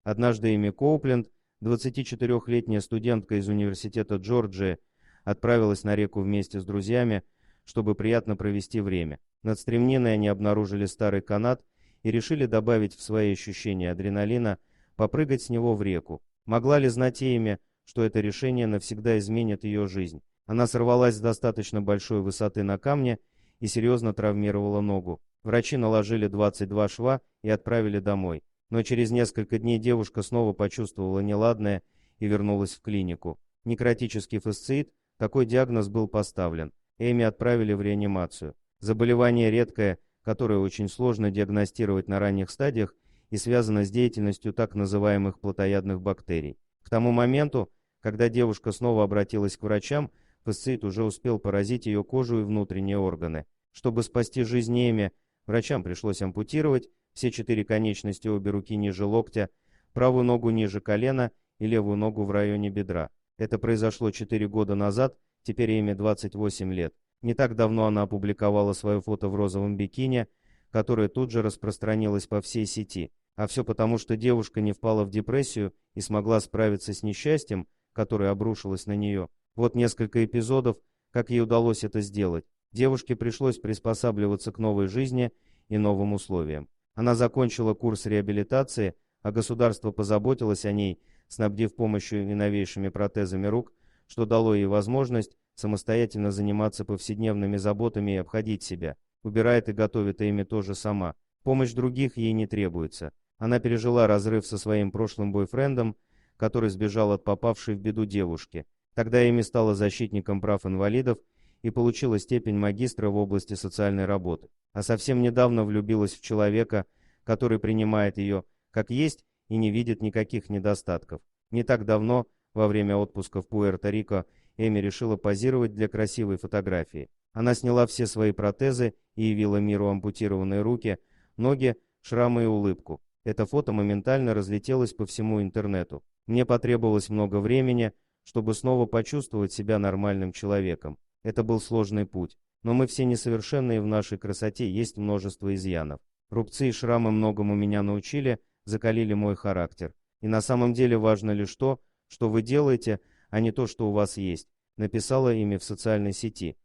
Однажды Эми Коупленд, 24-летняя студентка из университета Джорджии, отправилась на реку вместе с друзьями, чтобы приятно провести время. Над стремниной они обнаружили старый канат и решили добавить в свои ощущения адреналина, попрыгать с него в реку. Могла ли знать Эми, что это решение навсегда изменит ее жизнь? Она сорвалась с достаточно большой высоты на камне и серьезно травмировала ногу. Врачи наложили 22 шва и отправили домой. Но через несколько дней девушка снова почувствовала неладное и вернулась в клинику. Некротический фасциит, такой диагноз был поставлен. Эми отправили в реанимацию. Заболевание редкое, которое очень сложно диагностировать на ранних стадиях и связано с деятельностью так называемых плотоядных бактерий. К тому моменту, когда девушка снова обратилась к врачам, фасциит уже успел поразить ее кожу и внутренние органы. Чтобы спасти жизнь Эми, врачам пришлось ампутировать все 4 конечности, обе руки ниже локтя, правую ногу ниже колена и левую ногу в районе бедра. Это произошло 4 года назад, теперь Эми 28 лет. Не так давно она опубликовала свое фото в розовом бикини, которое тут же распространилось по всей сети. А все потому, что девушка не впала в депрессию и смогла справиться с несчастьем, которое обрушилось на нее. Вот несколько эпизодов, как ей удалось это сделать. Девушке пришлось приспосабливаться к новой жизни и новым условиям. Она закончила курс реабилитации, а государство позаботилось о ней, снабдив помощью и новейшими протезами рук, что дало ей возможность самостоятельно заниматься повседневными заботами и обходить себя. Убирает и готовит Эми тоже сама. Помощь других ей не требуется. Она пережила разрыв со своим прошлым бойфрендом, который сбежал от попавшей в беду девушки. Тогда Эми стала защитником прав инвалидов и получила степень магистра в области социальной работы. А совсем недавно влюбилась в человека, который принимает ее как есть и не видит никаких недостатков. Не так давно, во время отпуска в Пуэрто-Рико, Эми решила позировать для красивой фотографии. Она сняла все свои протезы и явила миру ампутированные руки, ноги, шрамы и улыбку. Это фото моментально разлетелось по всему интернету. Мне потребовалось много времени, чтобы снова почувствовать себя нормальным человеком. Это был сложный путь. Но мы все несовершенны, и в нашей красоте есть множество изъянов. Рубцы и шрамы многому меня научили, закалили мой характер. И на самом деле важно лишь то, что вы делаете, а не то, что у вас есть, написала Эми в социальной сети.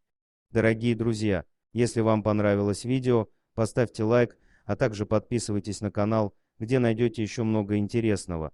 Дорогие друзья, если вам понравилось видео, поставьте лайк, а также подписывайтесь на канал, где найдете еще много интересного.